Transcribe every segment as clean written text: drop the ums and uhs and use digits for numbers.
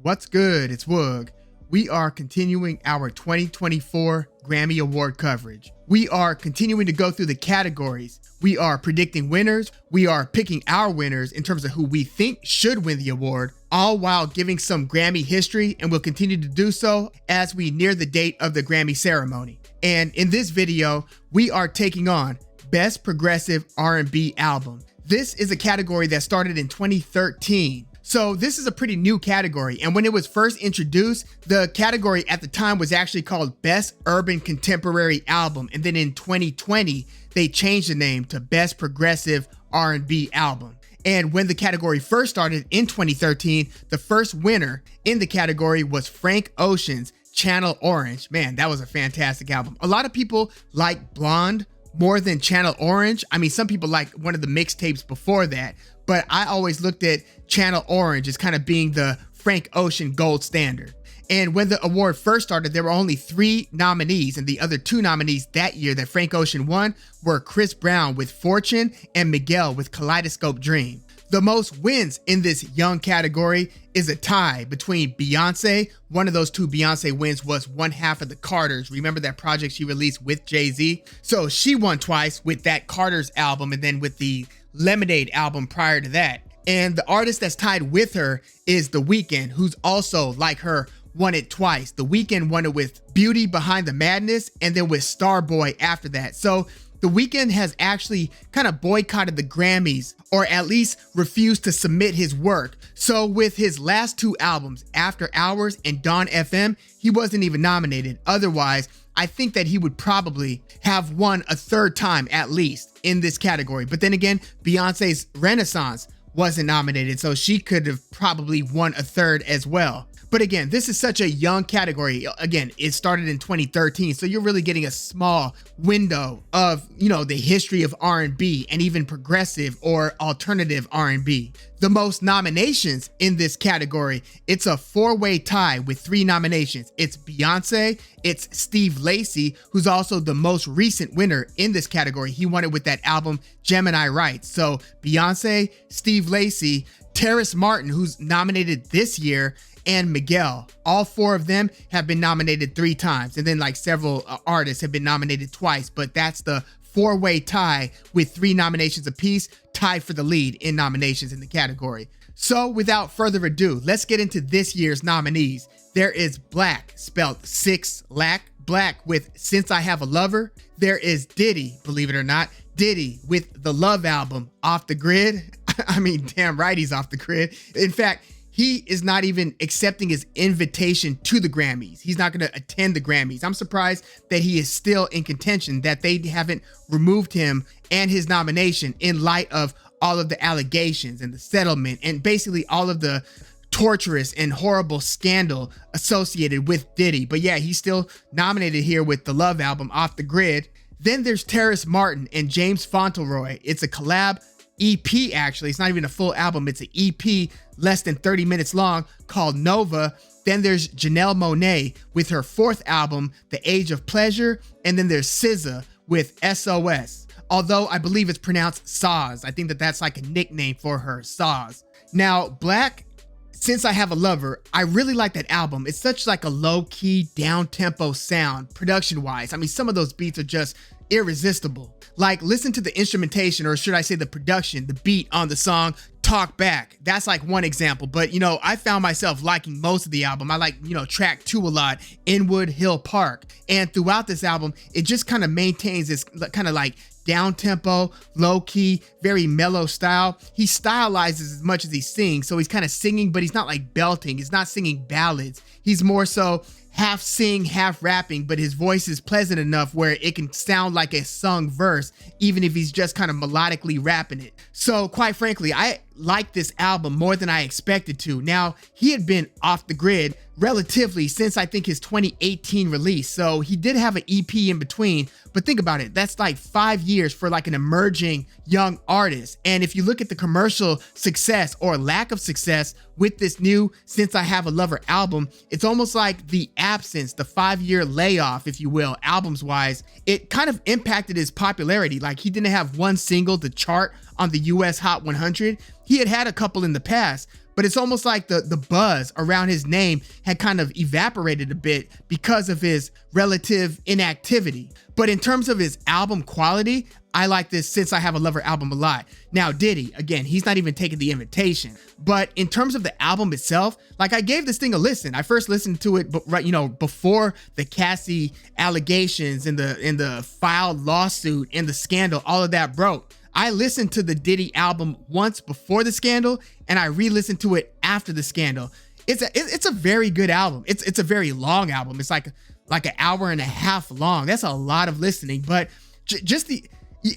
What's good? It's Woog. We are continuing our 2024 Grammy Award coverage. We are continuing to go through the categories. We are predicting winners. We are picking our winners in terms of who we think should win the award, all while giving some Grammy history, and we'll continue to do so as we near the date of the Grammy ceremony. And in this video, we are taking on Best Progressive R&B Album. This is a category that started in 2013. So this is a pretty new category, and when it was first introduced, the category at the time was actually called Best Urban Contemporary Album, and then in 2020, they changed the name to Best Progressive R&B Album. And when the category first started in 2013, the first winner in the category was Frank Ocean's Channel Orange. Man, that was a fantastic album. A lot of people like Blonde more than Channel Orange. I mean, some people like one of the mixtapes before that, but I always looked at Channel Orange as kind of being the Frank Ocean gold standard. And when the award first started, there were only 3 nominees, and the other 2 nominees that year that Frank Ocean won were Chris Brown with Fortune and Miguel with Kaleidoscope Dream. The most wins in this young category is a tie between Beyonce. One of those 2 Beyonce wins was One Half of the Carters. Remember that project she released with Jay-Z? So she won twice with that Carters album and then with the Lemonade album prior to that. And the artist that's tied with her is The Weeknd, who's also, like her, won it twice. The Weeknd won it with Beauty Behind the Madness and then with Starboy after that. So The Weeknd has actually kind of boycotted the Grammys, or at least refused to submit his work. So with his last 2 albums, After Hours and Dawn FM, he wasn't even nominated. Otherwise, I think that he would probably have won a 3rd time at least in this category. But then again, Beyonce's Renaissance wasn't nominated, so she could have probably won a 3rd as well. But again, this is such a young category. Again, it started in 2013, so you're really getting a small window of, the history of R&B and even progressive or alternative R&B. The most nominations in this category, it's a 4-way tie with 3 nominations. It's Beyonce, it's Steve Lacy, who's also the most recent winner in this category. He won it with that album Gemini Rights. So Beyonce, Steve Lacy, Terrace Martin, who's nominated this year, and Miguel. All 4 of them have been nominated 3 times. And then like several artists have been nominated twice, but that's the 4-way tie with 3 nominations apiece, tied for the lead in nominations in the category. So without further ado, let's get into this year's nominees. There is Black, spelled 6 lack, Black with Since I Have a Lover. There is Diddy, believe it or not, Diddy with the Love album, Off the Grid. I mean, damn right he's off the grid. In fact, he is not even accepting his invitation to the Grammys. He's not going to attend the Grammys. I'm surprised that he is still in contention, that they haven't removed him and his nomination in light of all of the allegations and the settlement and basically all of the torturous and horrible scandal associated with Diddy. But yeah, he's still nominated here with the Love album, Off the Grid. Then there's Terrace Martin and James Fauntleroy. It's a collab EP, actually. It's not even a full album. It's an EP less than 30 minutes long called Nova. Then there's Janelle Monae with her 4th album, The Age of Pleasure. And then there's SZA with SOS. Although I believe it's pronounced Saz. I think that that's like a nickname for her, Saz. Now, Black, Since I Have a Lover, I really like that album. It's such like a low-key, down-tempo sound, production-wise. I mean, some of those beats are just irresistible. Like, listen to the instrumentation, or should I say the production, the beat on the song Talk Back. That's like one example, but I found myself liking most of the album. I like, track 2 a lot, Inwood Hill Park. And throughout this album, it just kind of maintains this kind of like down-tempo, low-key, very mellow style. He stylizes as much as he sings, so he's kind of singing, but he's not like belting. He's not singing ballads. He's more so half sing, half rapping, but his voice is pleasant enough where it can sound like a sung verse, even if he's just kind of melodically rapping it. So quite frankly, I like this album more than I expected to. Now, he had been off the grid relatively since I think his 2018 release. So he did have an EP in between, but think about it. That's like 5 years for like an emerging young artist. And if you look at the commercial success or lack of success with this new Since I Have a Lover album, it's almost like the absence, the 5-year layoff, if you will, albums wise, it kind of impacted his popularity. Like he didn't have one single to chart on the US Hot 100. He had a couple in the past, but it's almost like the buzz around his name had kind of evaporated a bit because of his relative inactivity. But in terms of his album quality, I like this Since I Have a Lover album a lot. Now, Diddy, again, he's not even taking the invitation. But in terms of the album itself, like, I gave this thing a listen. I first listened to it, right, before the Cassie allegations and the filed lawsuit and the scandal, all of that broke. I listened to the Diddy album once before the scandal, and I re-listened to it after the scandal. It's a very good album. It's a very long album. It's like an hour and a half long. That's a lot of listening, but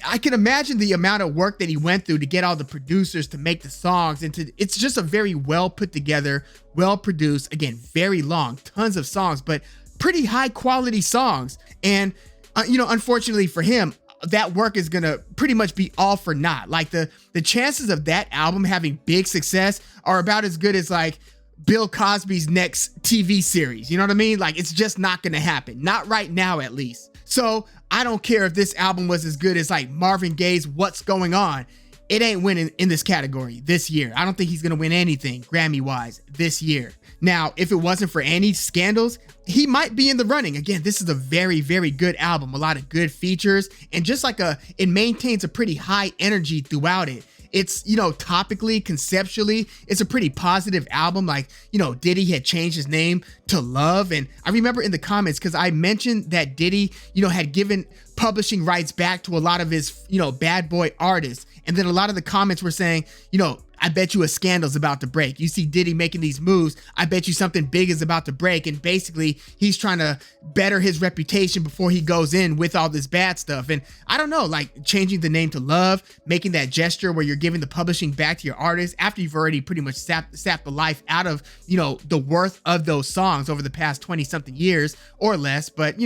I can imagine the amount of work that he went through to get all the producers to make the songs, and it's just a very well put together, well produced, again, very long, tons of songs, but pretty high quality songs. And unfortunately for him, that work is gonna pretty much be all for naught. Like, the chances of that album having big success are about as good as like Bill Cosby's next TV series. You know what I mean? Like, it's just not gonna happen. Not right now, at least. So I don't care if this album was as good as like Marvin Gaye's What's Going On. It ain't winning in this category this year. I don't think he's gonna win anything Grammy-wise this year. Now, if it wasn't for any scandals, he might be in the running. Again, this is a very, very good album. A lot of good features, and just like it maintains a pretty high energy throughout it. It's, topically, conceptually, it's a pretty positive album. Like, Diddy had changed his name to Love. And I remember in the comments, because I mentioned that Diddy, had given publishing rights back to a lot of his, bad boy artists. And then a lot of the comments were saying, I bet you a scandal's about to break. You see Diddy making these moves, I bet you something big is about to break. And basically, he's trying to better his reputation before he goes in with all this bad stuff. And I don't know, like, changing the name to Love, making that gesture where you're giving the publishing back to your artist after you've already pretty much sapped the life out of, the worth of those songs over the past 20 something years or less. But,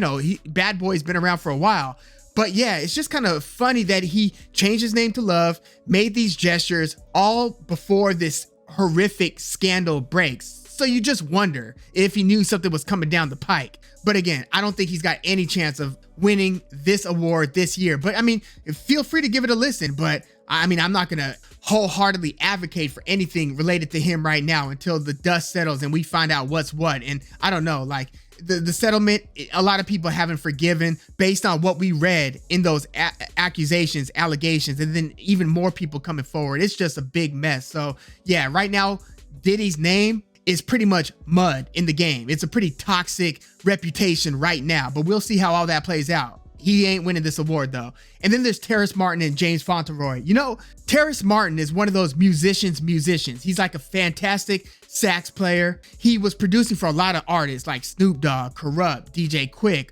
Bad Boy's been around for a while. But yeah, it's just kind of funny that he changed his name to Love, made these gestures all before this horrific scandal breaks. So you just wonder if he knew something was coming down the pike. But again, I don't think he's got any chance of winning this award this year. But I mean, feel free to give it a listen. But I mean, I'm not going to wholeheartedly advocate for anything related to him right now until the dust settles and we find out what's what. And I don't know, like, the settlement, a lot of people haven't forgiven based on what we read in those accusations, allegations, and then even more people coming forward. It's just a big mess. So yeah, right now, Diddy's name is pretty much mud in the game. It's a pretty toxic reputation right now, but we'll see how all that plays out. He ain't winning this award though. And then there's Terrace Martin and James Fauntleroy. Terrace Martin is one of those musicians. He's like a fantastic sax player. He was producing for a lot of artists like Snoop Dogg, Corrupt, DJ Quick,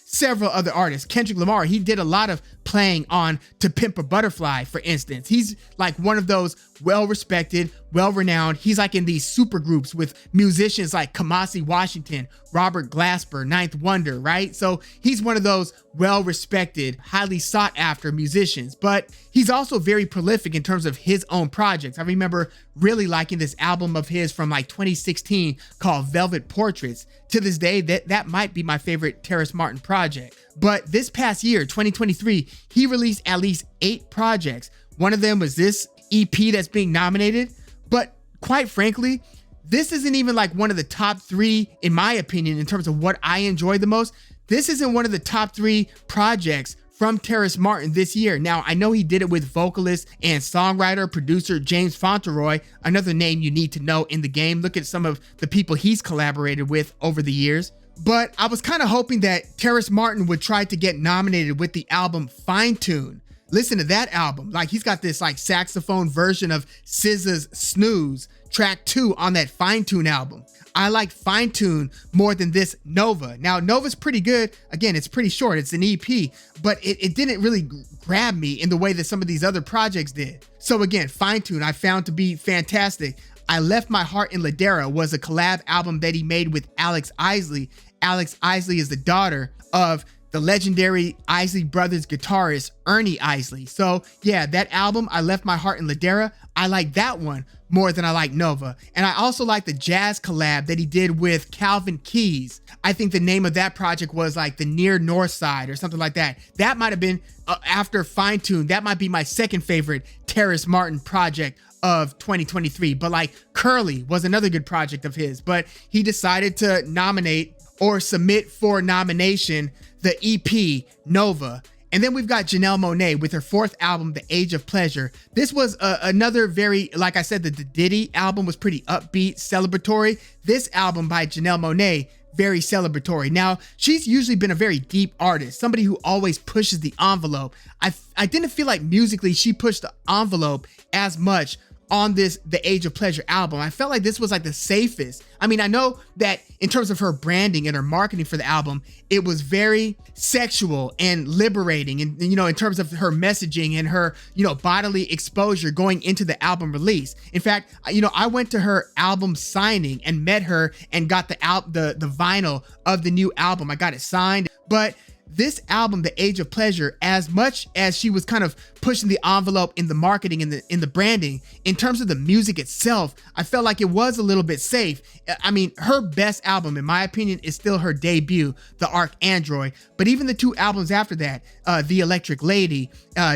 several other artists. Kendrick Lamar, he did a lot of playing on To Pimp a Butterfly, for instance. He's like one of those well-respected, well-renowned. He's like in these super groups with musicians like Kamasi Washington, Robert Glasper, Ninth Wonder, right? So he's one of those well-respected, highly sought-after musicians, but he's also very prolific in terms of his own projects. I remember really liking this album of his from like 2016 called Velvet Portraits. To this day, that might be my favorite Terrace Martin project. But this past year, 2023, he released at least 8 projects. One of them was this EP that's being nominated. But quite frankly, this isn't even like one of the top 3, in my opinion, in terms of what I enjoy the most. This isn't one of the top 3 projects from Terrace Martin this year. Now, I know he did it with vocalist and songwriter, producer James Fauntleroy, another name you need to know in the game. Look at some of the people he's collaborated with over the years. But I was kind of hoping that Terrace Martin would try to get nominated with the album Fine Tune. Listen to that album. Like, he's got this like saxophone version of SZA's Snooze, track 2 on that Fine Tune album. I like Fine Tune more than this Nova. Now, Nova's pretty good. Again, it's pretty short. It's an EP, but it didn't really grab me in the way that some of these other projects did. So again, Fine Tune I found to be fantastic. I Left My Heart in Ladera was a collab album that he made with Alex Isley. Alex Isley is the daughter of the legendary Isley Brothers guitarist Ernie Isley. So yeah, that album, I Left My Heart in Ladera, I like that one more than I like Nova. And I also like the jazz collab that he did with Calvin Keys. I think the name of that project was like The Near North Side or something like that. That might have been, after Fine Tune, that might be my second favorite Terrace Martin project of 2023. But like Curly was another good project of his, but he decided to nominate or submit for nomination the EP Nova. And then we've got Janelle Monae with her fourth album, The Age of Pleasure. This was another very, like I said, the Diddy album was pretty upbeat, celebratory. This album by Janelle Monae, very celebratory. Now, she's usually been a very deep artist, somebody who always pushes the envelope. I didn't feel like musically she pushed the envelope as much on this The Age of Pleasure album. I felt like this was like the safest. I mean, I know that in terms of her branding and her marketing for the album, it was very sexual and liberating, and you know, in terms of her messaging and her, you know, bodily exposure going into the album release. In fact, you know, I went to her album signing and met her and got the vinyl of the new album. I got it signed. But this album, The Age of Pleasure, as much as she was kind of pushing the envelope in the marketing and in the branding, in terms of the music itself, I felt like it was a little bit safe. I mean, her best album, in my opinion, is still her debut, The Archandroid. But even the two albums after that, The Electric Lady,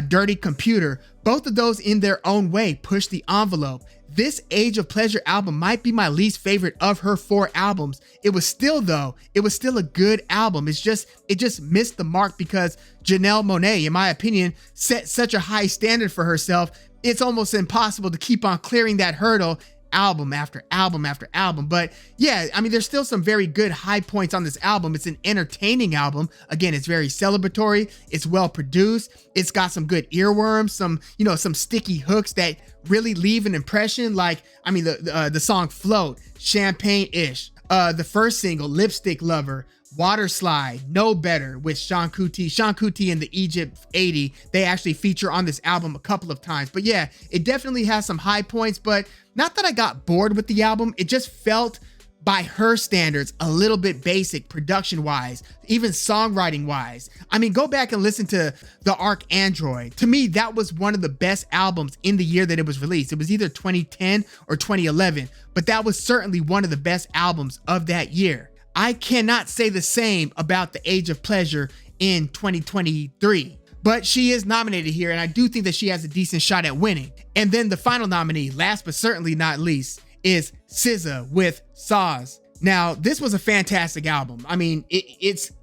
Dirty Computer, both of those in their own way push the envelope. This Age of Pleasure album might be my least favorite of her 4 albums. It was still a good album. It just missed the mark because Janelle Monae, in my opinion, set such a high standard for herself. It's almost impossible to keep on clearing that hurdle album after album after album. But yeah, I mean, there's still some very good high points on this album. It's an entertaining album. Again, it's very celebratory. It's well produced. It's got some good earworms, some sticky hooks that really leave an impression. Like, I mean, the song Float, Champagne-ish, the first single, Lipstick Lover, Water Slide, Know Better with Sean Kuti. Sean Kuti and the Egypt 80, they actually feature on this album a couple of times. But yeah, it definitely has some high points, but not that I got bored with the album. It just felt, by her standards, a little bit basic production-wise, even songwriting-wise. I mean, go back and listen to The Archandroid. To me, that was one of the best albums in the year that it was released. It was either 2010 or 2011, but that was certainly one of the best albums of that year. I cannot say the same about The Age of Pleasure in 2023, but she is nominated here, and I do think that she has a decent shot at winning. And then the final nominee, last but certainly not least, is SZA with SZA. Now, this was a fantastic album. I mean, it's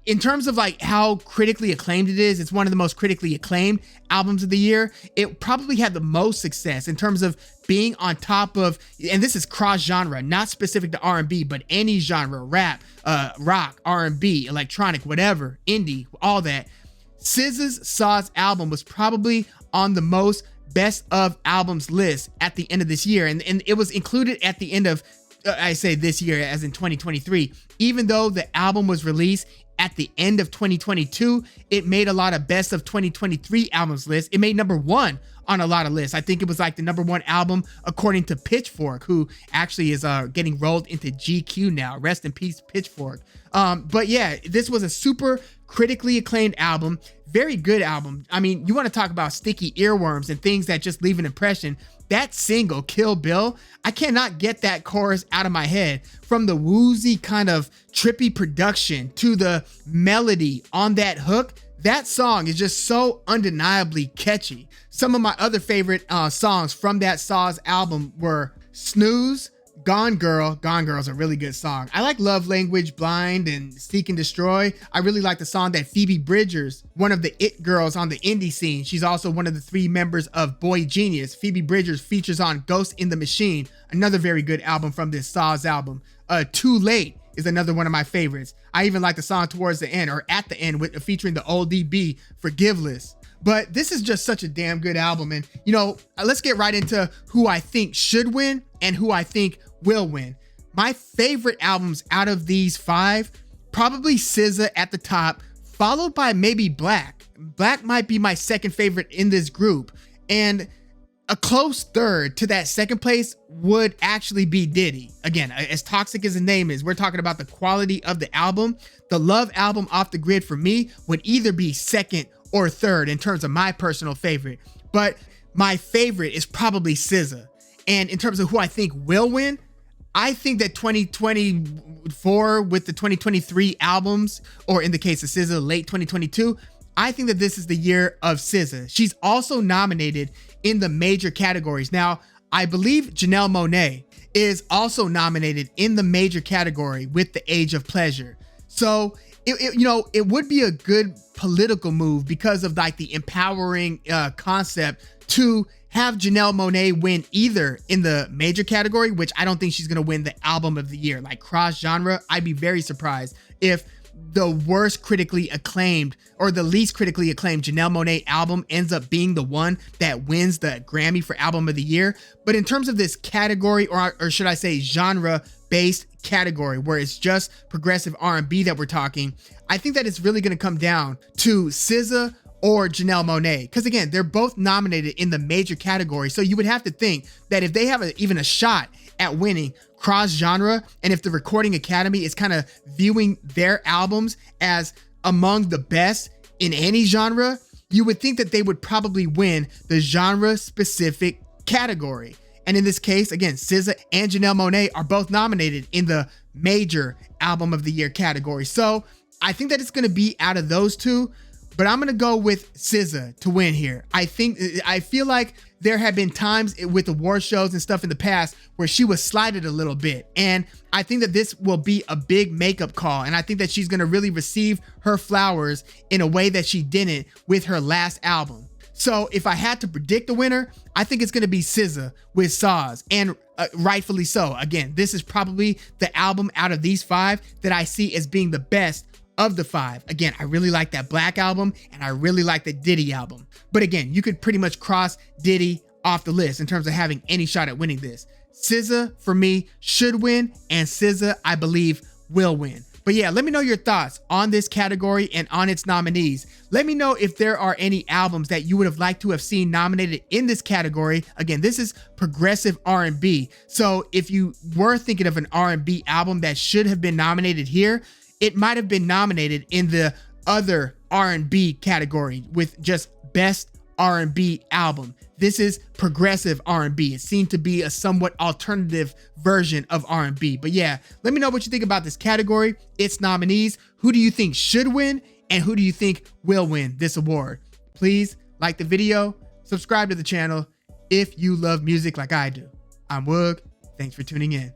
in terms of like how critically acclaimed it is, it's one of the most critically acclaimed albums of the year. It probably had the most success in terms of being on top of, and this is cross genre, not specific to R&B, but any genre, rap, rock, R&B, electronic, whatever, indie, all that. SZA's SZA's album was probably on the most best of albums list at the end of this year. And it was included at the end of, I say this year as in 2023, even though the album was released at the end of 2022, it made a lot of best of 2023 albums lists. It made #1 on a lot of lists. I think it was like the #1 album according to Pitchfork, who actually is getting rolled into GQ now. Rest in peace, Pitchfork. But yeah, this was a super critically acclaimed album. Very good album. I mean, you want to talk about sticky earworms and things that just leave an impression. That single, Kill Bill, I cannot get that chorus out of my head. From the woozy kind of trippy production to the melody on that hook, that song is just so undeniably catchy. Some of my other favorite songs from that SZA's album were Snooze, Gone Girl. Gone Girl is a really good song. I like Love Language, Blind, and Seek and Destroy. I really like the song that Phoebe Bridgers, one of the it girls on the indie scene, she's also one of the 3 members of Boy Genius. Phoebe Bridgers features on Ghost in the Machine, another very good album from this SZA's album. Too Late is another one of my favorites. I even like the song towards the end, or at the end, with featuring the old DB, Forgiveless. But this is just such a damn good album. And, you know, let's get right into who I think should win and who I think will win. My favorite albums out of these 5, probably SZA at the top, followed by maybe Black. Black might be my second favorite in this group. And a close third to that second place would actually be Diddy. Again, as toxic as the name is, we're talking about the quality of the album. The Love album, Off the Grid, for me would either be second or third in terms of my personal favorite. But my favorite is probably SZA. And in terms of who I think will win, I think that 2024 with the 2023 albums, or in the case of SZA, late 2022, I think that this is the year of SZA. She's also nominated in the major categories. Now, I believe Janelle Monae is also nominated in the major category with The Age of Pleasure. So it would be a good political move because of like the empowering concept to have Janelle Monae win either in the major category, which I don't think she's gonna win the album of the year, like cross genre. I'd be very surprised if the worst critically acclaimed or the least critically acclaimed Janelle Monae album ends up being the one that wins the Grammy for album of the year. But in terms of this category, or should I say genre based category where it's just progressive R&B that we're talking, I think that it's really going to come down to SZA or Janelle Monae, because again, they're both nominated in the major category. So you would have to think that if they have even a shot at winning cross genre, and if the Recording Academy is kind of viewing their albums as among the best in any genre, you would think that they would probably win the genre specific category. And in this case, again, SZA and Janelle Monae are both nominated in the major album of the year category. So I think that it's going to be out of those two, but I'm going to go with SZA to win here. I feel like there have been times with award shows and stuff in the past where she was slighted a little bit. And I think that this will be a big makeup call. And I think that she's going to really receive her flowers in a way that she didn't with her last album. So if I had to predict a winner, I think it's going to be SZA with SZA, and rightfully so. Again, this is probably the album out of these five that I see as being the best of the five. Again, I really like that Black album and I really like the Diddy album. But again, you could pretty much cross Diddy off the list in terms of having any shot at winning this. SZA for me should win, and SZA I believe will win. But yeah, let me know your thoughts on this category and on its nominees. Let me know if there are any albums that you would have liked to have seen nominated in this category. Again, this is progressive R&B. So if you were thinking of an R&B album that should have been nominated here, it might have been nominated in the other R&B category with just best R&B album. This is progressive R&B. It seemed to be a somewhat alternative version of R&B. But yeah, let me know what you think about this category, its nominees. Who do you think should win, and who do you think will win this award? Please like the video, subscribe to the channel if you love music like I do. I'm Woog. Thanks for tuning in.